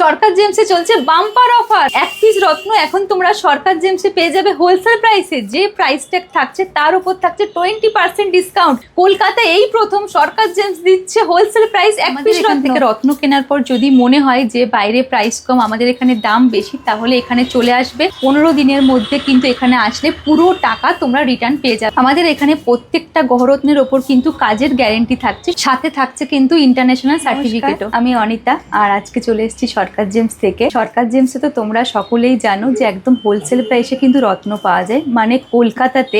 সরকার জেমসে চলছে bumper offer. এক piece রত্ন এখন তোমরা সরকার জেমসে পেয়ে যাবে হোলসেল প্রাইসে। যে প্রাইস ট্যাগ থাকছে তার উপর থাকছে 20% ডিসকাউন্ট। কলকাতায় এই প্রথম সরকার জেমস দিচ্ছে হোলসেল প্রাইস এক পিস রত্ন থেকে। রত্ন কেনার পর যদি মনে হয় যে বাইরে প্রাইস কম, আমাদের এখানে দাম বেশি, তাহলে এখানে চলে আসবে। 15 দিনের মধ্যে কিন্তু এখানে আসলে পুরো টাকা তোমরা রিটার্ন পেয়ে যাবে। আমাদের এখানে প্রত্যেকটা গহরত্নের ওপর কিন্তু কাজের গ্যারেন্টি থাকছে, সাথে থাকছে কিন্তু ইন্টারন্যাশনাল সার্টিফিকেটও। আমি অনিতা, আর আজকে চলে এসেছি সরকার জেমস থেকে। সরকার জেমসে তো তোমরা সকলেই জানো যে একদম হোলসেল প্রাইসে কিন্তু রত্ন পাওয়া যায়। মানে কলকাতাতে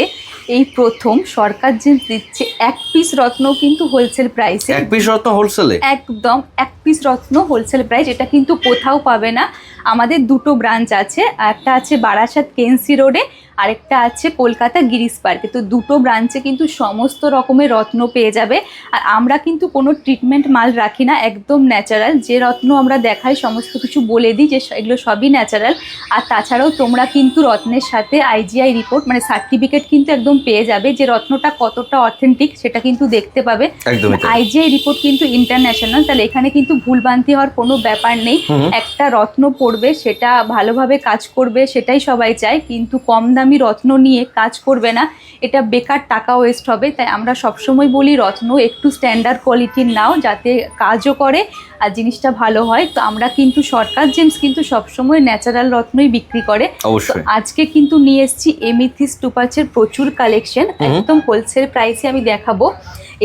এই প্রথম সরকার জেমস দিচ্ছে এক পিস রত্ন কিন্তু হোলসেল প্রাইসে। এক পিস রত্ন হোলসেলে? একদম এক পিস রত্ন হোলসেল প্রাইস। এটা কিন্তু কোথাও পাবে না। আমাদের দুটো ব্রাঞ্চ আছে, একটা আছে বারাসাত কেএনসি রোডে, আরেকটা আছে কলকাতা গিরিশ পার্কে। তো দুটো ব্রাঞ্চে কিন্তু সমস্ত রকমের রত্ন পেয়ে যাবে। আর আমরা কিন্তু কোনো ট্রিটমেন্ট মাল রাখি না, একদম ন্যাচারাল। যে রত্ন আমরা দেখাই সমস্ত কিছু বলে দিই যে এগুলো সবই ন্যাচারাল। আর তাছাড়াও তোমরা কিন্তু রত্নের সাথে আইজিআই রিপোর্ট মানে সার্টিফিকেট কিন্তু একদম পেয়ে যাবে, যে রত্নটা কতটা অথেন্টিক সেটা কিন্তু দেখতে পাবে। আইজিআই রিপোর্ট কিন্তু ইন্টারন্যাশনাল, তাহলে এখানে কিন্তু ভুলভ্রান্তি হওয়ার কোনো ব্যাপার নেই। একটা রত্ন পড়বে, সেটা ভালোভাবে কাজ করবে, সেটাই সবাই চায়, কিন্তু কম দামি রত্ন নিয়ে কাজ করবে না, এটা বেকার টাকা ওয়েস্ট হবে। তাই আমরা সবসময় বলি রত্ন একটু স্ট্যান্ডার্ড কোয়ালিটির নাও, যাতে কাজও করে আর জিনিসটা ভালো হয়। তো আমরা কিন্তু সরকার জেমস কিন্তু সবসময় ন্যাচারাল রত্নই বিক্রি করে। আজকে কিন্তু নিয়ে এসেছি এমিথিস্ট টোপাজের প্রচুর কালেকশন, একদম হোলসেল প্রাইসে আমি দেখাবো।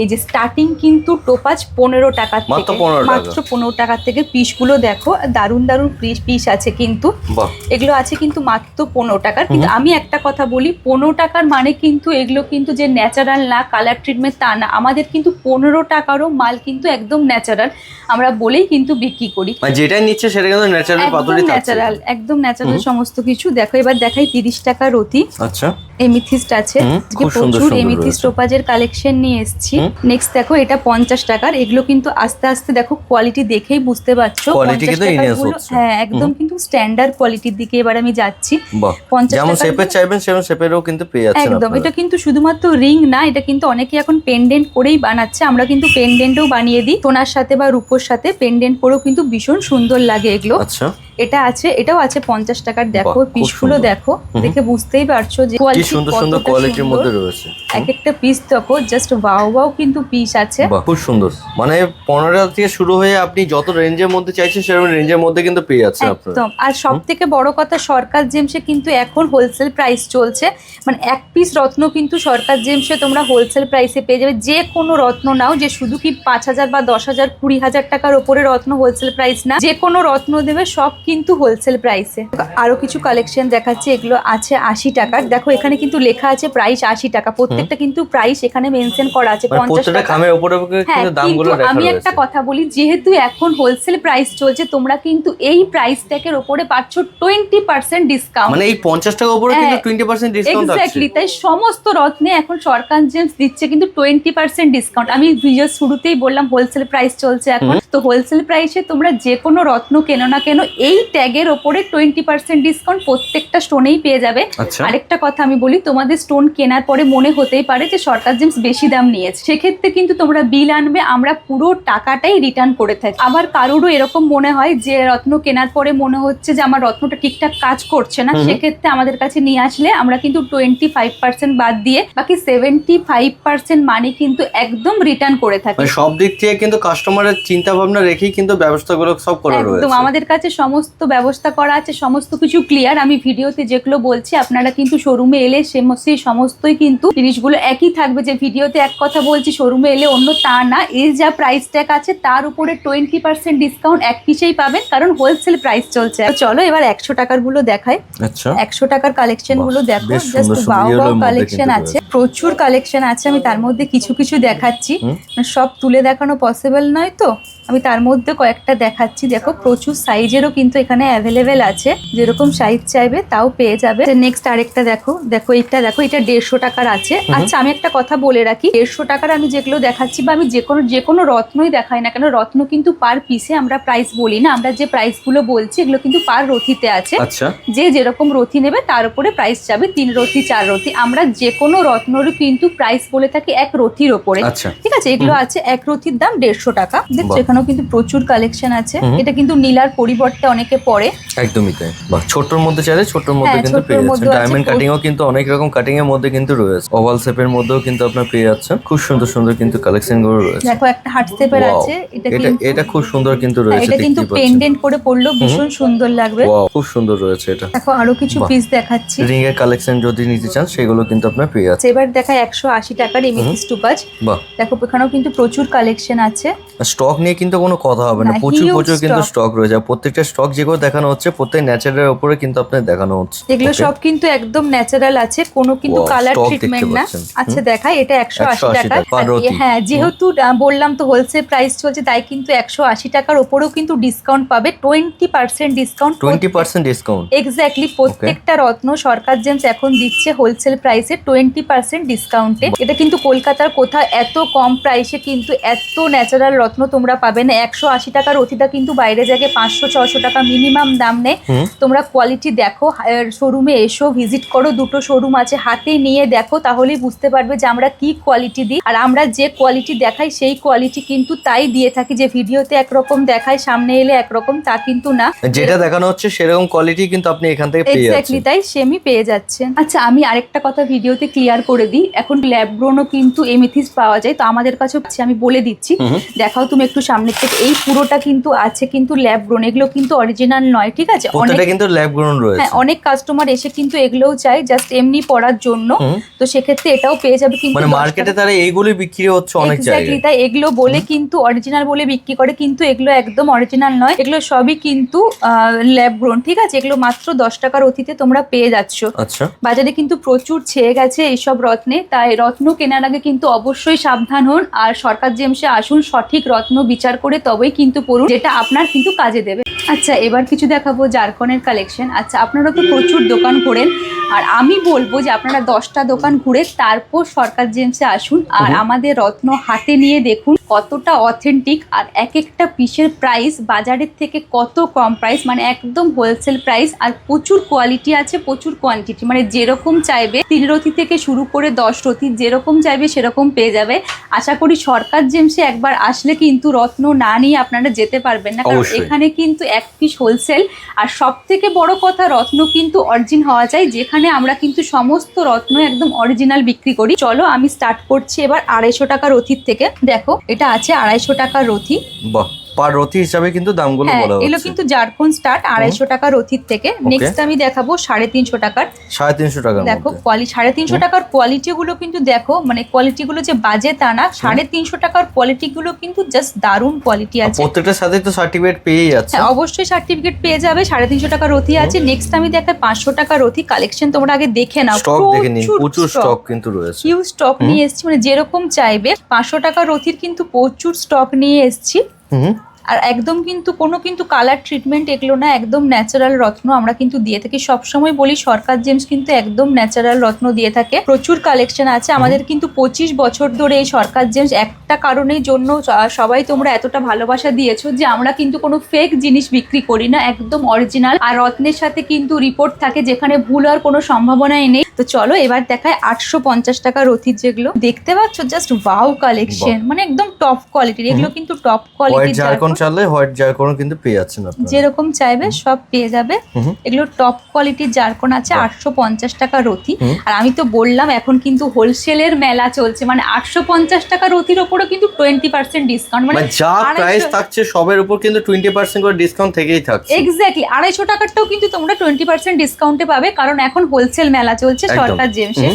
এই যে স্টার্টিং কিন্তু টোপাজ 15 টাকা থেকে, মাত্র 15 টাকা থেকে। পিসগুলো দেখো, দারুণ দারুণ পিস আছে কিন্তু, এগুলো আছে কিন্তু মাত্র 15 টাকার। কিন্তু আমি একটা কথা বলি, 15 টাকার মানে কিন্তু এগুলো কিন্তু যে ন্যাচারাল না, কালার ট্রিটমেন্ট তা না। আমাদের কিন্তু 15 টাকারও মাল কিন্তু একদম ন্যাচারাল, আমরা বলেই কিন্তু বিক্রি করি। যেটাই নিচ্ছে সেটা কিন্তু ন্যাচারাল পাথরই থাকছে, ন্যাচারাল, একদম ন্যাচারাল সমস্ত কিছু। দেখো এবার দেখাই 30 টাকা রতি। আচ্ছা, এমিথিস্ট আছে, প্রচুর এমিথিস্ট টোপাজের কালেকশন নিয়ে এসেছি। নেক্সট দেখো এটা 50 টাকার। এগুলো কিন্তু আস্তে আস্তে দেখো কোয়ালিটি দেখেই বুঝতে পারছো, 50 টাকাগুলো হ্যাঁ একদম কিন্তু স্ট্যান্ডার্ড কোয়ালিটির দিকে এবার আমি যাচ্ছি। 50 যেমন শেপের চাইবেন সেমন শেপেরও কিন্তু পেয়ে যাচ্ছেন একদম। এটা কিন্তু শুধুমাত্র রিং না, এটা কিন্তু অনেকে এখন পেন্ডেন্ট করেই বানাচ্ছে। আমরা কিন্তু পেন্ডেন্টও বানিয়ে দিই, সোনার সাথে বা রূপোর সাথে পেন্ডেন্ট করেও কিন্তু ভীষণ সুন্দর লাগে এগুলো। আচ্ছা, এটা আছে, এটাও আছে 50 টাকার। দেখো পিসগুলো দেখো, দেখে বুঝতেই পারছো যে কি সুন্দর সুন্দর কোয়ালিটির মধ্যে রয়েছে। এক একটা পিস দেখো, জাস্ট ওয়াও ওয়াও কিন্তু পিস আছে, খুব সুন্দর। মানে 15 থেকে শুরু হয়ে আপনি যত রেঞ্জের মধ্যে চাইছেন সেরকম রেঞ্জের মধ্যে কিন্তু পেয়ে যাচ্ছেন আপনারা একদম। আর সব থেকে বড় কথা, সরকার জেমসে কিন্তু এখন হোলসেল প্রাইস চলছে। মানে এক পিস রত্ন কিন্তু সরকার জেমসে তোমরা হোলসেল প্রাইসে পেয়ে যাবে। যে কোনো রত্ন নাও, যে শুধু কি 5,000 বা 10,000 20,000 টাকার ওপরে রত্ন হোলসেল প্রাইস না, যে কোনো রত্ন দেবে সব কিন্তু হোলসেল প্রাইসে। আরো কিছু কালেকশন দেখাচ্ছি, এগুলো আছে 80 টাকার। দেখো এখানে কিন্তু লেখা আছে প্রাইস 80 টাকা, প্রত্যেকটা কিন্তু প্রাইস এখানে মেনশন করা আছে 50 টাকা। হ্যাঁ, কিন্তু আমি একটা কথা বলি, যেহেতু এখন হোলসেল প্রাইস চলছে, তোমরা কিন্তু এই প্রাইস ট্যাগের উপরে পাচ্ছ 20% ডিসকাউন্ট। মানে এই 50 টাকার উপরে কিন্তু 20% ডিসকাউন্ট আছে। এক্স্যাক্টলি, তাই সমস্ত রত্নে এখন সরকার জেমস দিচ্ছে কিন্তু 20% ডিসকাউন্ট। আমি ভিডিও শুরুতেই বললাম হোলসেল প্রাইস চলছে এখন। তো হোলসেল প্রাইসে তোমরা যে কোনো রত্ন কেনো না কেন, এই ট্যাগের ওপরে 20% ডিসকাউন্ট প্রত্যেকটা স্টোনেই পেয়ে যাবে। আরেকটা কথা আমি বলি, তোমাদের স্টোন কেনার পরে মনে হতেই পারে যে সরকার জেমস বেশি দাম নিয়েছে, সেক্ষেত্রে কিন্তু তোমরা বিল আনবে, আমরা পুরো টাকাটাই রিটার্ন করে থাকি। আবার কারোরও এরকম মনে হয় যে রত্ন কেনার পরে মনে হচ্ছে যে আমার রত্নটা ঠিকঠাক কাজ করছে না, সেক্ষেত্রে আমাদের কাছে নিয়ে আসলে আমরা কিন্তু 25% বাদ দিয়ে বাকি 75% মানি কিন্তু একদম রিটার্ন করে থাকি। সব দিক থেকে কিন্তু কাস্টমারের চিন্তা ভাবনা রেখেই কিন্তু ব্যবস্থাগুলো সব করা রয়েছে। একদম, আমাদের কাছে সমস্ত ব্যবস্থা করা আছে, সমস্ত কিছু ক্লিয়ার। আমি ভিডিওতে যেগুলো বলছি আপনারা কিন্তু শোরুমে এলে সেই সমস্তই কিন্তু জিনিসগুলো একই থাকবে। যে ভিডিওতে এক কথা বলছি, শোরুমে এলে অন্য তা না। এর যা প্রাইস ট্যাগ আছে তার উপরে 20% ডিসকাউন্ট এক পিসেই পাবেন, কারণ হোলসেল প্রাইস চলছে। চলো এবার 100 টাকার গুলো দেখাই। আচ্ছা, 100 টাকার কালেকশন গুলো দেখো, জাস্ট ওয়াও ওয়াও কালেকশন আছে, প্রচুর কালেকশন আছে। আমি তার মধ্যে কিছু কিছু দেখাচ্ছি, সব তুলে দেখানো পসিবল নয়, তো আমি তার মধ্যে কয়েকটা দেখাচ্ছি। দেখো প্রচুর সাইজেরও কিন্তু কিন্তু এখানে অ্যাভেলেবেল আছে, যেরকম সাইজ চাইবে তাও পেয়ে যাবে। নেক্সট আরেকটা দেখো, এটা 150 টাকার আছে। আচ্ছা আমি একটা কথা বলে রাখি, 150 টাকার আমি যেগুলো দেখাচ্ছি বা আমি যে কোনো রত্নই দেখাই না কেন, রত্ন কিন্তু পার পিসে আমরা প্রাইস বলি না, আমরা যে প্রাইস গুলো বলছি এগুলো কিন্তু পার রথিতে আছে। আচ্ছা, যে যেরকম রথি নেবে তার উপরে প্রাইস যাবে, 3 রথি 4 রথি। আমরা যে কোনো রত্নেরও কিন্তু প্রাইস বলে থাকি এক রথির ওপরে। আচ্ছা, ঠিক আছে, এগুলো আছে এক রথির দাম 150 টাকা। দেখছো বাহ। এখানেও কিন্তু প্রচুর কালেকশন আছে। এটা কিন্তু নীলার পরিবর্তে অনেকে পরে। একদমই তাই। বাহ, ছোটর মধ্যে চাইলে ছোটর মধ্যে হ্যাঁ, কিন্তু ছোট্টর পেয়ে যাচ্ছেন। মধ্যেও আছে, ডায়মন্ড কাটিংও কিন্তু অনেক রকম কাটিং এর মধ্যে কিন্তু রয়েছে, ওভাল শেপের মধ্যেও কিন্তু আপনার পেয়ে যাচ্ছেন। খুব সুন্দর সুন্দর কিন্তু কালেকশন গুলো রয়েছে। দেখো একটা হার্ট শেপের Wow, আছে, এটা এটা খুব সুন্দর কিন্তু রয়েছে, এটা কিন্তু দেখতেই পাচ্ছেন। পেন্ডেন্ট করে পরলেও ভীষণ সুন্দর লাগবে। Wow, খুব সুন্দর রয়েছে এটা। দেখো আরো কিছু বাহ। পিস দেখাচ্ছি। রিং এর কালেকশন যদি নিতে চান সেগুলো কিন্তু আপনার পেয়ে যাচ্ছেন। এবার দেখায় 180 টাকার এমিথিস টুপাজ। বাহ, দেখো এখানেও কিন্তু প্রচুর কালেকশন আছে। স্টক নিয়ে কিন্তু কোনো কথা হবে না, না, প্রচুর huge প্রচুর কিন্তু stock। স্টক রয়েছে। আর প্রত্যেকটা স্টক যেগুলো দেখানো হচ্ছে প্রত্যেক ন্যাচারালের উপরে কিন্তু আপনার দেখানো হচ্ছে। এগুলো Okay? সব কিন্তু একদম ন্যাচারাল আছে, কোনো কিন্তু Wow, কালার stock ট্রিটমেন্ট দেখতে না। পাচ্ছেন। আচ্ছা দেখাই, এটা 180 180 টাকা। টাকা, পার রতি। হ্যাঁ, যেহেতু বললাম তো হোলসেল প্রাইস চলছে, তাই কিন্তু 180 টাকার উপরেও কিন্তু ডিসকাউন্ট পাবে, 20% ডিসকাউন্ট। 20% ডিসকাউন্ট। এক্স্যাক্টলি, প্রত্যেকটা রত্ন সরকার জেমস এখন দিচ্ছে হোলসেল প্রাইসে 20% ডিসকাউন্টে। এটা কিন্তু কলকাতার কোথাও এত কম প্রাইসে কিন্তু এত ন্যাচারাল রত্ন তোমরা পাবে না। 180 টাকার অতিটা কিন্তু বাইরে জায়গায় 500-600 টাকা মিনিমাম দাম নেয়। তোমরা কোয়ালিটি দেখো, শোরুমে এসো, ভিজিট করো, দুটো শোরুম আছে, হাতে নিয়ে দেখো, তাহলেই বুঝতে পারবে যে আমরা কি কোয়ালিটি দিই। আর আমরা যে কোয়ালিটি দেখাই সেই কোয়ালিটি কিন্তু তাই দিয়ে থাকি, যে ভিডিওতে একরকম দেখাই সামনে এলে একরকম তা কিন্তু না। যেটা দেখানো হচ্ছে সেরকম কোয়ালিটি কিন্তু আপনি এখান থেকে পেয়ে এক্স্যাক্টলি যাচ্ছেন। তাই সেমই পেয়ে যাচ্ছেন। আচ্ছা আমি আরেকটা কথা ভিডিওতে ক্লিয়ার করে দিই, এখন ল্যাব গ্রোনও কিন্তু এমিথিস পাওয়া যায়, তো আমাদের কাছে আছে, আমি বলে দিচ্ছি। দেখাও তুমি একটু সামনের থেকে, এই পুরোটা কিন্তু আছে কিন্তু ল্যাব গ্রোন, এগুলো কিন্তু অরিজিনাল নয়। ঠিক আছে, প্রত্যেকটা কিন্তু ল্যাব গ্রোন রয়েছে। হ্যাঁ, অনেক কাস্টমার এসে কিন্তু এগুলোও চাই জাস্ট এমনি পড়ার জন্য, তো সেক্ষেত্রে এটাও পেয়ে যাবে কিন্তু মানে মার্কেটে তারা এইগুলোই বিক্রি হচ্ছে অনেক এক্স্যাক্টলি জায়গায়। তাই, এগুলো বলে কিন্তু অরিজিনাল বলে বিক্রি করে, কিন্তু এগুলো একদম অরিজিনাল নয়, এগুলো সবই কিন্তু ল্যাব গ্রোন। ঠিক আছে, এগুলো মাত্র 10 টাকার অতিতে তোমরা পেয়ে যাচ্ছ। আচ্ছা, বাজারে কিন্তু প্রচুর ছেয়ে গেছে এইসব রত্নে, তাই রত্ন কেনার আগে কিন্তু অবশ্যই সাবধান হন, আর সরকার জেমসে আসুন, সঠিক রত্ন বিচার করে তবেই কিন্তু পড়ুন, যেটা আপনার কিন্তু কাজে দেবে। আচ্ছা এবার কিছু দেখাবো জারকনের কালেকশন। আচ্ছা আপনারা তো প্রচুর দোকান ঘোরেন, আর আমি বলবো যে আপনারা 10টা দোকান ঘুরে তারপর সরকার জেমসে আসুন, আর আমাদের রত্ন হাতে নিয়ে দেখুন কতটা অথেন্টিক, আর এক একটা পিসের প্রাইস বাজারের থেকে কত কম প্রাইস, মানে একদম হোলসেল প্রাইস। আর প্রচুর কোয়ালিটি আছে, প্রচুর কোয়ান্টিটি, মানে যেরকম চাইবে 3 রতি থেকে শুরু করে 10 রতি, যেরকম চাইবে সেরকম পেয়ে যাবে। আশা করি সরকার জেমসে একবার আসলে কিন্তু রত্ন না নিয়ে আপনারা যেতে পারবেন না, কারণ অবশ্যই। এখানে কিন্তু এক পিস হোলসেল, আর সব থেকে বড় কথা রত্ন কিন্তু অরিজিন হওয়া চাই, যেখানে আমরা কিন্তু সমস্ত রত্ন একদম অরিজিনাল বিক্রি করি। চলো আমি স্টার্ট করছি এবার 250 টাকার রথির থেকে। দেখো এটা আছে 250 টাকার রথি। বাহ, পার রতি হিসাবে কিন্তু দামগুলো হ্যাঁ, বলা এগুলো হচ্ছে। কিন্তু জারকন স্টার্ট 250 টাকার রথির থেকে। নেক্সট আমি দেখাবো 350 টাকার। 350 টাকার দেখো মধ্যে 350 টাকার কোয়ালিটি গুলো কিন্তু দেখো, মানে কোয়ালিটি গুলো যে বাজে তা না, 350 টাকার কোয়ালিটি গুলো কিন্তু জাস্ট দারুণ কোয়ালিটি আছে। প্রত্যেকটার সাথে তো সার্টিফিকেট পেয়ে যাচ্ছে। হ্যাঁ, অবশ্যই সার্টিফিকেট পেয়ে যাবে। 350 টাকার রথি আছে। নেক্সট আমি দেখাই 500 টাকার রথি কালেকশন, তোমরা আগে দেখে নাও, স্টক দেখে নিন, প্রচুর স্টক কিন্তু রয়েছে। হিউজ স্টক নিয়ে এসেছি, মানে যেরকম চাইবে। 500 টাকার রথির কিন্তু প্রচুর স্টক নিয়ে এসেছি। আর একদম কিন্তু কোনো কিন্তু কালার ট্রিটমেন্ট এগুলো না, একদম ন্যাচারাল রত্ন আমরা কিন্তু দিয়ে থাকি। সবসময় বলি সরকার জেমস কিন্তু একদম ন্যাচারাল রত্ন দিয়ে থাকে। প্রচুর কালেকশন আছে আমাদের কিন্তু 25 বছর ধরে এই সরকার জেমস, একটা কারণের জন্য সবাই তোমরা এতটা ভালোবাসা দিয়েছো যে আমরা কিন্তু কোনো ফেক জিনিস বিক্রি করি না, একদম অরিজিনাল। আর রত্নের সাথে কিন্তু রিপোর্ট থাকে, যেখানে ভুল হওয়ার কোনো সম্ভাবনাই নেই। তো চলো এবার দেখায় 850 টাকা রথির, যেগুলো দেখতে পাচ্ছ জাস্ট ওয়াও কালেকশন, মানে একদম টপ কোয়ালিটির। এগুলো কিন্তু টপ কোয়ালিটির জারকন চাইলে হোয়াইট জারকন কিন্তু পেয়ে যাচ্ছেন আপনারা, যেরকম চাইবে সব পেয়ে যাবে। এগুলো টপ কোয়ালিটির জারকন আছে 850 টাকা রথি। আর আমি তো বললাম এখন কিন্তু হোলসেলের মেলা চলছে, মানে 850 টাকা রথির ওপরে কিন্তু 20% ডিসকাউন্ট, মানে যা প্রাইস থাকছে সবের উপর কিন্তু 20% করে ডিসকাউন্ট থেকেই থাকছে। এক্স্যাক্টলি 250 টাকারটাও কিন্তু তোমরা 20% ডিসকাউন্টে পাবে, কারণ এখন হোলসেল মেলা চলছে সরকার জেমসে।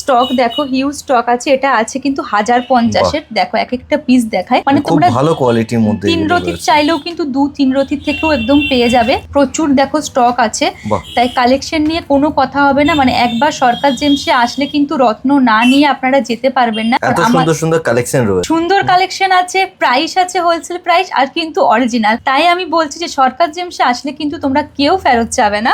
স্টক দেখো, হিউজ স্টক আছে। এটা আছে কিন্তু 1050-এর। দেখো এক একটা পিস দেখায়, মানে খুব তোমরা ভালো কোয়ালিটির মধ্যে 3 এগুলো রতির রয়েছে। চাইলেও কিন্তু 2-3 রতির থেকেও একদম পেয়ে যাবে। প্রচুর দেখো স্টক আছে, বাহ। তাই কালেকশন নিয়ে কোনো কথা হবে না। মানে একবার সরকার জেমসে আসলে কিন্তু রত্ন না নিয়ে আপনারা যেতে পারবেন না। এত আমার সুন্দর সুন্দর কালেকশন রয়েছে। সুন্দর কালেকশন আছে, প্রাইস আছে হোলসেল প্রাইস, আর কিন্তু অরিজিনাল। তাই আমি বলছি যে সরকার জেমসে আসলে কিন্তু তোমরা কেউ ফেরত যাবে না।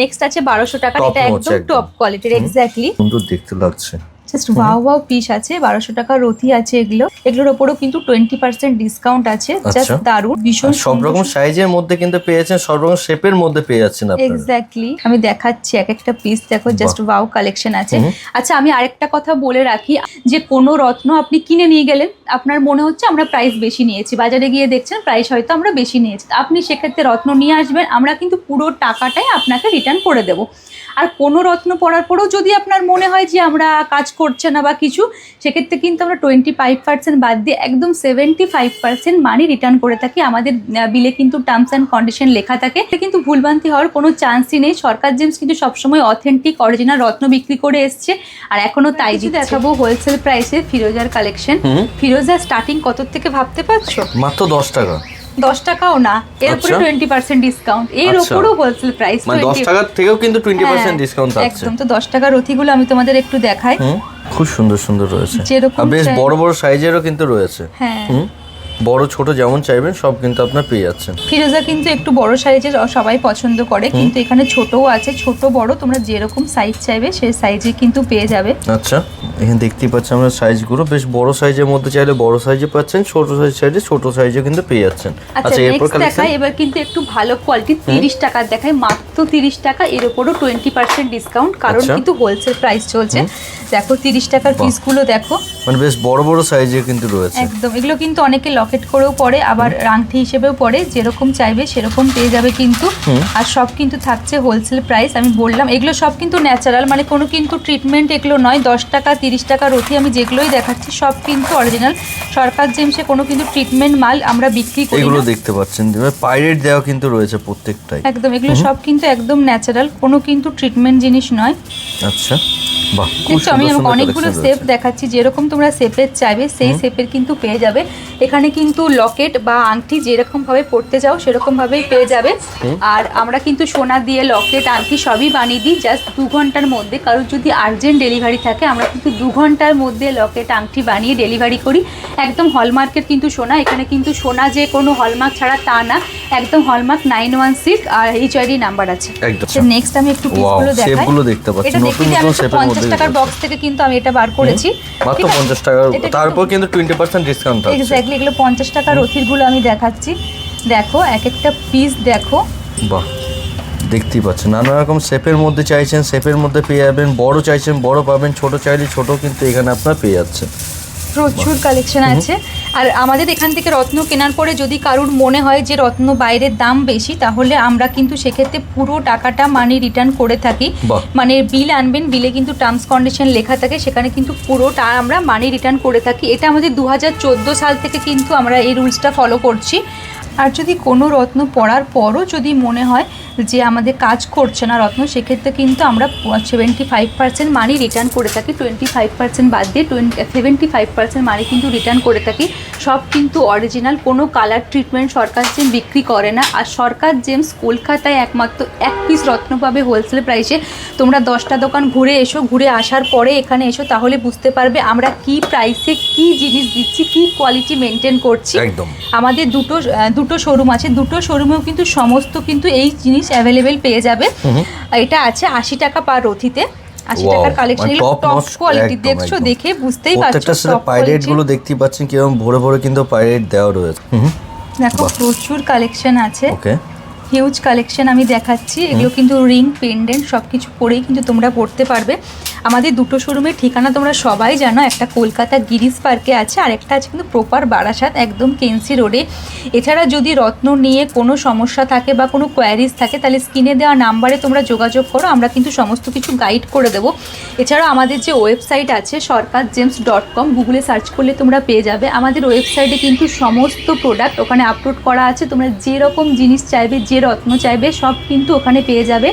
নেক্সট আছে 1200 টাকা, Top এটা notch একদম একদম। টপ কোয়ালিটির। এক্স্যাক্টলি সুন্দর দেখতে লাগছে। জাস্ট ওয়াও ওয়াও পিস আছে। 1200 টাকা রথি আছে এগুলো। এগুলোর ওপরও কিন্তু 20% ডিসকাউন্ট আছে। জাস্ট আচ্ছা। দারুণ, ভীষণ আর সব রকম সাইজের মধ্যে কিন্তু পেয়েছেন, সব রকম শেপের মধ্যে পেয়ে যাচ্ছেন আপনারা। এক্স্যাক্টলি আমি দেখাচ্ছি এক একটা পিস। দেখো জাস্ট ওয়াও কালেকশন আছে। আচ্ছা আমি আরেকটা কথা বলে রাখি, যে কোনো রত্ন আপনি কিনে নিয়ে গেলেন, আপনার মনে হচ্ছে আমরা প্রাইস বেশি নিয়েছি, বাজারে গিয়ে দেখছেন প্রাইস হয়তো আমরা বেশি নিয়েছি, আপনি সেক্ষেত্রে রত্ন নিয়ে আসবেন, আমরা কিন্তু পুরো টাকাটাই আপনাকে রিটার্ন করে দেবো। আর কোনো রত্ন পরার পরেও যদি আপনার মনে হয় যে আমরা কাজ করছে না বা কিছু, সেক্ষেত্রে কিন্তু আমরা 25% বাদ দিয়ে একদম 75% মানি রিটার্ন করে থাকি। আমাদের বিলে কিন্তু টার্মস অ্যান্ড কন্ডিশন লেখা থাকে, এটা কিন্তু ভুলভ্রান্তি হওয়ার কোনো চান্সই নেই। সরকার জেমস কিন্তু সবসময় অথেন্টিক অরিজিনাল রত্ন বিক্রি করে এসছে, আর এখনো তাই দেখাবো হোলসেল প্রাইসে ফিরোজার কালেকশন। ফিরোজা স্টার্টিং কত থেকে ভাবতে পারছো? মাত্র 10 টাকা। 10 টাকাও না, এর উপরে 20% ডিসকাউন্ট, এর উপরও হোলসেল প্রাইস। মানে 10 টাকার থেকেও কিন্তু 20% ডিসকাউন্ট আছে। একদম। তো 10 টাকার রথিগুলো আমি তোমাদের একটু দেখাই। খুব সুন্দর সুন্দর রয়েছে, যেরকম আর বেশ বড় বড় সাইজেরও কিন্তু রয়েছে। হ্যাঁ, বড় ছোট যেমন চাইবেন সব কিন্তু আপনারা পেয়ে যাচ্ছেন। ফিরোজা কিন্তু একটু বড় সাইজের সবাই পছন্দ করে, কিন্তু এখানে ছোটও আছে। ছোট বড় তোমরা যেরকম সাইজ চাইবে সেই সাইজে কিন্তু পেয়ে যাবে। আচ্ছা, এখানে দেখতেই পাচ্ছি আমরা সাইজগুলো, বেশ বড় সাইজের মধ্যে চাইলে বড় সাইজে পাচ্ছেন, ছোট সাইজ চাইলে ছোট সাইজে কিন্তু পেয়ে যাচ্ছেন। আচ্ছা নেক্সট দেখাই এবার কিন্তু একটু ভালো কোয়ালিটি 30 টাকার দেখাই, মাত্র 30 টাকা, এর উপরও 20% ডিসকাউন্ট, কারণ কিন্তু হোলসেল প্রাইস চলছে। দেখো 30 টাকার পিসগুলো দেখো, মানে বেশ বড় বড় সাইজে কিন্তু রয়েছে। একদম। এগুলো কিন্তু অনেকে লকেট করেও পরে, আবার আংটি হিসেবেও পরে, যেরকম চাইবে সেরকম পেয়ে যাবে কিন্তু। আর সব কিন্তু থাকছে হোলসেল প্রাইস। আমি বললাম এগুলো সব কিন্তু ন্যাচারাল, মানে কোনো কিন্তু ট্রিটমেন্ট এগুলো নয়। 10 টাকা 30 টাকা রথি আমি যেগুলোই দেখাচ্ছি সব কিন্তু অরিজিনাল। সরকার জেমসে কোনো কিন্তু ট্রিটমেন্ট মাল আমরা বিক্রি করি না। এগুলো দেখতে পাচ্ছেন পাইরেট দেওয়া কিন্তু রয়েছে প্রত্যেকটাই। একদম, এগুলো সব কিন্তু একদম ন্যাচারাল, কোনো কিন্তু ট্রিটমেন্ট জিনিস নয়। আচ্ছা, বাহ, কিন্তু আমি অনেকগুলো শেপ দেখাচ্ছি, যেরকম তোমরা শেপের চাইবে সেই শেপের কিন্তু পেয়ে যাবে। এখানে কিন্তু লকেট বা আংটি যেরকম ভাবে পড়তে যাও সেরকম ভাবেই পেয়ে যাবে। আর আমরা কিন্তু সোনা দিয়ে লকেট আংটি সবই বানিয়ে দিই জাস্ট 2 ঘন্টার মধ্যে। কারোর যদি আর্জেন্ট ডেলিভারি থাকে আমরা কিন্তু 2 ঘন্টার মধ্যে লকেট আংটি বানিয়ে ডেলিভারি করি। একদম হলমার্কের কিন্তু সোনা, এখানে কিন্তু সোনা যে কোনো হলমার্ক ছাড়া তা না, একদম হলমার্ক 916 আর এইচআইডি নাম্বার আছে। নেক্সট আমি একটু পিসগুলো দেখাই। শেপগুলো দেখতে পাচ্ছি এটা নতুন দেখি, নতুন আমি শেপের মধ্যে 50 টাকার বক্স থেকে কিন্তু আমি এটা বার করেছি, মাত্র 50 টাকা, তারপর কিন্তু 20% ডিসকাউন্ট আছে। এক্স্যাক্টলি, এগুলো 50 টাকা রথিরগুলো আমি দেখাচ্ছি। দেখো এক একটা পিস দেখো, বাহ, দেখতেই পাচ্ছেন নানা রকম শেপের মধ্যে চাইছেন শেপের মধ্যে পেয়ে যাবেন, বড় চাইছেন বড় পাবেন, ছোট চাইলে ছোট কিন্তু এখানে আপনারা পেয়ে যাচ্ছেন। প্রচুর কালেকশন আছে। আর আমাদের এখান থেকে রত্ন কেনার পরে যদি কারুর মনে হয় যে রত্ন বাইরের দাম বেশি, তাহলে আমরা কিন্তু সেক্ষেত্রে পুরো টাকাটা মানি রিটার্ন করে থাকি। মানে বিল আনবেন, বিলে কিন্তু টার্মস কন্ডিশন লেখা থাকে, সেখানে কিন্তু পুরোটা আমরা মানি রিটার্ন করে থাকি। এটা আমাদের 2014 সাল থেকে কিন্তু আমরা এই রুলসটা ফলো করছি। আর যদি কোনো রত্ন পরার পরও যদি মনে হয় যে আমাদের কাজ করছে না রত্ন, সেক্ষেত্রে কিন্তু আমরা 75% মানি রিটার্ন করে থাকি। 25% বাদ দিয়ে 75% মানি কিন্তু রিটার্ন করে থাকি। সব কিন্তু অরিজিনাল, কোনো কালার ট্রিটমেন্ট সরকার জেমস বিক্রি করে না। আর সরকার জেমস কলকাতায় একমাত্র 1 পিস রত্ন পাবে হোলসেল প্রাইসে। তোমরা 10টা দোকান ঘুরে এসো, ঘুরে আসার পরে এখানে এসো, তাহলে বুঝতে পারবে আমরা কি প্রাইসে কি জিনিস দিচ্ছি, কি কোয়ালিটি মেনটেন করছি। একদম। আমাদের দুটো শোরুম আছে, দুটো শোরুমেও কিন্তু সমস্ত কিন্তু এই জিনিস অ্যাভেলেবেল পেয়ে যাবে। এটা আছে 80 টাকা পার রথিতে, 80 টাকার কালেকশন, টপ কোয়ালিটি। দেখছো, দেখে বুঝতেই পারছো। প্রত্যেকটা সেট পাইরেট গুলো দেখতেই পাচ্ছেন কিরকম ভরে ভরে কিন্তু পাইরেট দেওয়া রয়েছে। দেখো প্রচুর কালেকশন আছে, ওকে, হিউজ কালেকশন আমি দেখাচ্ছি। এগুলো কিন্তু রিং পেন্ডেন্ট সব কিছু পরেই কিন্তু তোমরা পড়তে পারবে। আমাদের দুটো শোরুমের ঠিকানা তোমরা সবাই জানো, একটা কলকাতা গিরিশ পার্কে আছে, আর একটা আছে কিন্তু প্রপার বারাসাত একদম কেএনসি রোডে। এছাড়া যদি রত্ন নিয়ে কোনো সমস্যা থাকে বা কোনো কোয়ারিজ থাকে, তাহলে স্ক্রিনে দেওয়া নাম্বারে তোমরা যোগাযোগ করো, আমরা কিন্তু সমস্ত কিছু গাইড করে দেবো। এছাড়া আমাদের যে ওয়েবসাইট আছে sarkargems.com, গুগলে সার্চ করলে তোমরা পেয়ে যাবে। আমাদের ওয়েবসাইটে কিন্তু সমস্ত প্রোডাক্ট ওখানে আপলোড করা আছে। তোমরা যেরকম জিনিস চাইবে, যে রত্ন চাইবে সব কিন্তু ওখানে পেয়ে যাবে।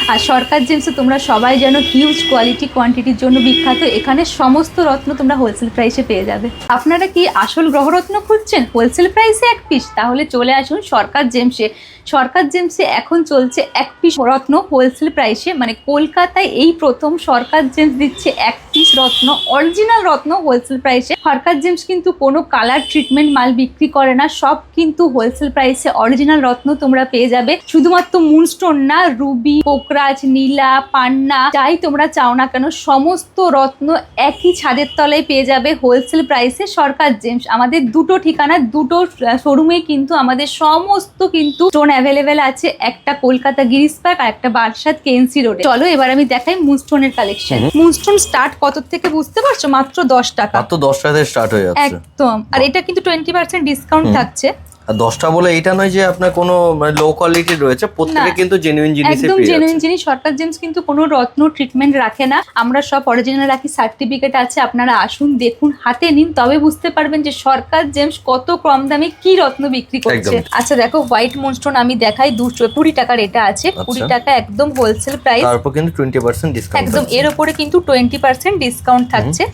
আর সরকার জেমসে তোমরা সবাই জানো হিউজ কোয়ালিটি কোয়ান্টিটির জন্য বিখ্যাত। এখানে সমস্ত রত্ন তোমরা হোলসেল প্রাইসে পেয়ে যাবে। আপনারা কি আসল গ্রহরত্ন খুঁজছেন হোলসেল প্রাইসে এক পিস? তাহলে চলে আসুন সরকার জেমসে। সরকার জেমসে এখন চলছে এক পিস রত্ন হোলসেল প্রাইসে, মানে কলকাতায় এই প্রথম সরকার জেমস দিচ্ছে এক পিস রত্ন, অরিজিনাল রত্ন হোলসেল প্রাইসে। সরকার জেমস কিন্তু কোনো কালার ট্রিটমেন্ট মাল বিক্রি করে না, সব কিন্তু হোলসেল প্রাইসে অরিজিনাল রত্ন তোমরা পেয়ে যাবে। শুধুমাত্র মুনস্টোন না, রুবি, পোকরাজ, নীলা, পান্না, যাই তোমরা চাও না কেন সমস্ত রত্ন একই ছাদের তলায় পেয়ে যাবে হোলসেল প্রাইসে সরকার জেমস। আমাদের দুটো ঠিকানা, দুটো শোরুমে কিন্তু আমাদের সমস্ত কিন্তু স্টোন অ্যাভেলেবেল আছে, একটা কলকাতা গিরিশ পার্ক আর একটা বারাসাত কেএনসি রোডে। চলো এবার আমি দেখাই মুনস্টোনের কালেকশন। মুনস্টোন স্টার্ট কত থেকে বুঝতে পারছো? মাত্র 10 টাকা। মাত্র 10 টাকা থেকে স্টার্ট হয়ে যাচ্ছে একদম। আর এটা কিন্তু 20% ডিসকাউন্ট থাকছে। আর 10টা বলে এটা নয় যে আপনার কোনো লো কোয়ালিটি রয়েছে, প্রত্যেকটা কিন্তু জেনুইন জিনিসই একদম পেয়ে জেনুইন যাচ্ছে। জিনিস। সরকার জেমস কিন্তু কোনো রত্ন ট্রিটমেন্ট রাখে না, আমরা সব অরিজিনাল রাখি, সার্টিফিকেট আছে। আপনারা আসুন, দেখুন, হাতে নিন, তবে বুঝতে পারবেন যে সরকার জেমস কত কম দামে কি রত্ন বিক্রি করছে। একদম। আচ্ছা দেখো, হোয়াইট মুনস্টোন আমি দেখাই, 220 টাকার এটা আছে, 20 টাকা একদম হোলসেল প্রাইস। তারপর কিন্তু 20% ডিসকাউন্ট একদম, এর উপরে কিন্তু 20% ডিসকাউন্ট থাকছে।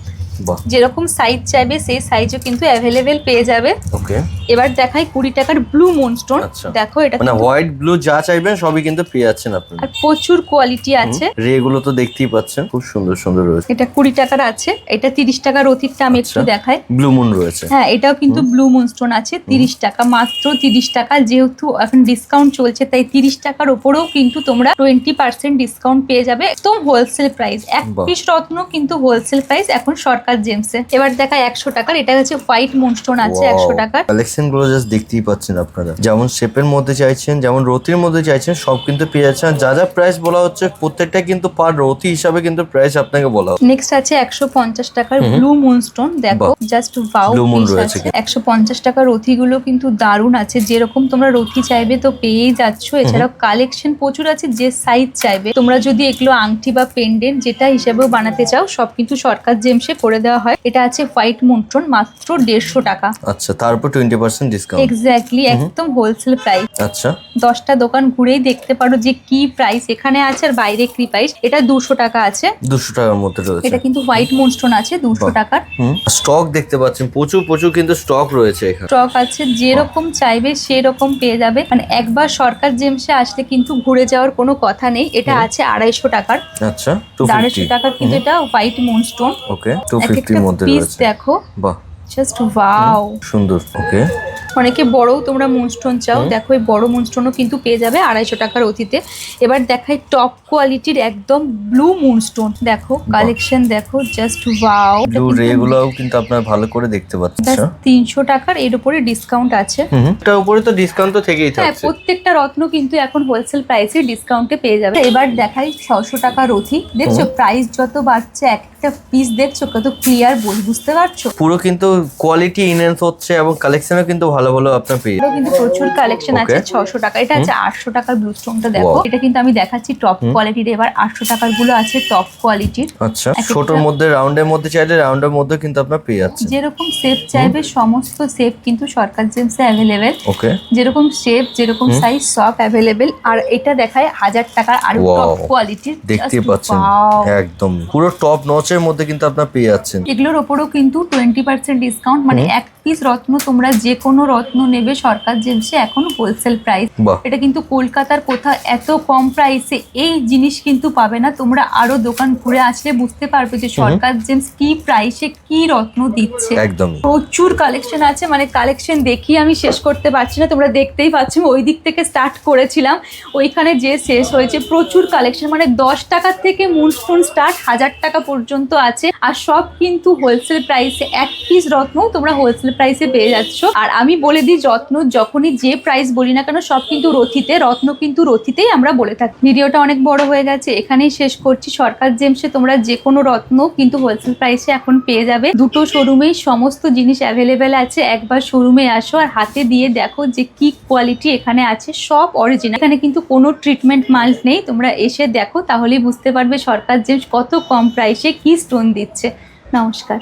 বাহ, যেরকম সাইজ চাইবে সেই সাইজও কিন্তু অ্যাভেলেবেল পেয়ে যাবে। ওকে। এবার দেখাই 20 টাকার ব্লু মুনস্টোন। আচ্ছা। দেখো এটা মানে কিন্তু- হোয়াইট ব্লু যা চাইবেন সবই কিন্তু পেয়ে যাচ্ছেন আপনারা। আর প্রচুর কোয়ালিটি আছে। রে গুলো তো দেখতেই পাচ্ছেন, খুব সুন্দর সুন্দর রয়েছে। এটা 20 টাকার আছে, এটা 30 টাকার অতীতটা আমি একটু আচ্ছা। দেখাই। ব্লু মুন রয়েছে। হ্যাঁ, এটাও কিন্তু ব্লু মুনস্টোন আছে, 30 টাকা, মাত্র 30 টাকা। যেহেতু এখন ডিসকাউন্ট চলছে তাই 30 টাকার ওপরেও কিন্তু তোমরা 20% ডিসকাউন্ট পেয়ে যাবে, একদম হোলসেল প্রাইস। এক বাহ। পিস রত্ন কিন্তু হোলসেল প্রাইস এখন সরকার জেমসে। এবার দেখা 100 টাকার, এটা হচ্ছে হোয়াইট মুনস্টোন আছে 100 টাকার। কালেকশন গুলো জাস্ট দেখতেই পাচ্ছেন আপনারা, যেমন শেপের মধ্যে চাইছেন, যেমন রতির মধ্যে চাইছেন, সব কিন্তু পেয়ে যাচ্ছেন। আর যা যা প্রাইস বলা হচ্ছে প্রত্যেকটা কিন্তু পার রতি হিসাবে কিন্তু প্রাইস আপনাকে বলা হবে। নেক্সট আছে 150 টাকার ব্লু মুনস্টোন। দেখো বাহ। Just wow Blue moon piece রয়েছে আছে। 150 টাকার রথিগুলো কিন্তু দারুণ আছে, যেরকম তোমরা রথি চাইবে তো পেয়েই যাচ্ছ। এছাড়াও কালেকশন প্রচুর আছে, যে সাইজ চাইবে তোমরা, যদি এগুলো আংটি বা পেন্ডেন্ট যেটা হিসেবেও বানাতে চাও সব কিন্তু সরকার জেমসে করে দেওয়া হয়। এটা আছে হোয়াইট মুনস্টোন, মাত্র 150 টাকা। আচ্ছা, তারপর 20% ডিসকাউন্ট। এক্স্যাক্টলি, একদম হোলসেল প্রাইস। আচ্ছা, 10টা দোকান ঘুরেই দেখতে পারো যে কি প্রাইস এখানে আছে আর বাইরে কি প্রাইস। এটা 200 টাকা আছে, 200 টাকার মধ্যে রয়েছে। এটা কিন্তু হোয়াইট মুনস্টোন আছে 200 বাহ। টাকার। স্টক দেখতে পাচ্ছেন, প্রচুর প্রচুর কিন্তু স্টক রয়েছে এখানে। স্টক আছে, যেরকম চাইবে সেরকম পেয়ে যাবে। মানে একবার সরকার জেমসে আসলে কিন্তু ঘুরে যাওয়ার কোনো কথা নেই। এটা আছে 250 টাকার। আচ্ছা, 250 টাকার কিন্তু এটা হোয়াইট মুনস্টোন। ওকে, এক 250 একটা এর মধ্যে পিস রয়েছে। দেখো, বাহ, জাস্ট ওয়াও। সুন্দর। ওকে, অনেকে বড়ও তোমরা মুনস্টোন চাও, দেখো এই বড় মুনস্টোনও কিন্তু পেয়ে যাবে 250 টাকার অতীতে। এবার দেখাই টপ কোয়ালিটির একদম ব্লু মুনস্টোন। দেখো কালেকশন দেখো, জাস্ট ওয়াও। ব্লু রে গুলোও কিন্তু আপনারা ভালো করে দেখতে পাচ্ছেন। 300 টাকার, এর উপরে ডিসকাউন্ট আছে। এটার উপরে তো ডিসকাউন্ট তো থেকেই হ্যাঁ, থাকছে। প্রত্যেকটা রত্ন কিন্তু এখন হোলসেল প্রাইসে ডিসকাউন্টে পেয়ে যাবে। এবার দেখাই 600 টাকা রথি। দেখছো প্রাইস যত বাড়ছে একটা পিস দেখছো কত ক্লিয়ার, বুঝতে পারছো? পুরো কিন্তু কোয়ালিটি ইনহ্যান্স হচ্ছে এবং কালেকশনও কিন্তু ভালো ভালো আপনার পেয়ে এটাও কিন্তু প্রচুর কালেকশন আছে। Okay. 600 টাকা, এটা আছে 800 টাকার ব্লু স্টোনটা দেখো। Wow. এটা কিন্তু আমি দেখাচ্ছি টপ কোয়ালিটির। এবার 800 টাকার গুলো আছে টপ কোয়ালিটির। আচ্ছা, এক একটা- ছোটর মধ্যে রাউন্ডের মধ্যে চাইলে রাউন্ডের মধ্যে কিন্তু আপনার পেয়ে যাচ্ছে। যেরকম শেপ চাইবে সমস্ত শেপ কিন্তু সরকার জেমসে অ্যাভেলেবেল। ওকে, যেরকম শেপ যেরকম সাইজ সব অ্যাভেলেবেল। আর এটা দেখায় 1000 টাকার আর Wow. টপ কোয়ালিটির। দেখতে পাচ্ছেন একদম পুরো টপ নচের মধ্যে কিন্তু আপনার পেয়ে যাচ্ছেন। এগুলোর ওপরও কিন্তু 20% ডিসকাউন্ট, মানে এক পিস রত্ন তোমরা যে কোনো রত্ন নেবে সরকার জেমসে এখন হোলসেল প্রাইস। বাহ, এটা কিন্তু কলকাতার কোথাও এত কম প্রাইসে এই জিনিস কিন্তু পাবে না। তোমরা আরো দোকান ঘুরে আসলে বুঝতে পারবে যে সরকার জেমস কি প্রাইসে কি রত্ন দিচ্ছে। একদমই। প্রচুর কালেকশন আছে, মানে কালেকশন দেখিয়ে আমি শেষ করতে পারছি না। তোমরা দেখতেই পাচ্ছ ওই দিক থেকে স্টার্ট করেছিলাম, ওইখানে যে শেষ হয়েছে। প্রচুর কালেকশন, মানে 10 টাকার থেকে মুনস্টোন স্টার্ট 1000 টাকা পর্যন্ত আছে। আর সব কিন্তু হোলসেল প্রাইসে, এক পিস রত্ন তোমরা হোলসেল প্রাইসে পেয়ে যাচ্ছ। আর আমি বলে দিই, রত্ন যখনই যে প্রাইস বলি না কেন সব কিন্তু রথিতে, রত্ন কিন্তু রথিতেই আমরা বলে থাকি। ভিডিওটা অনেক বড় হয়ে গেছে, এখানেই শেষ করছি। সরকার জেমসে তোমরা যে কোনো রত্ন কিন্তু হোলসেল প্রাইসে এখন পেয়ে যাবে। দুটো শোরুমেই সমস্ত জিনিস অ্যাভেলেবেল আছে। একবার শোরুমে আসো আর হাতে দিয়ে দেখো যে কি কোয়ালিটি এখানে আছে, সব অরিজিনাল। এখানে কিন্তু কোনো ট্রিটমেন্ট মাল নেই, তোমরা এসে দেখো তাহলেই বুঝতে পারবে সরকার জেমস কত কম প্রাইসে কি স্টোন দিচ্ছে। নমস্কার।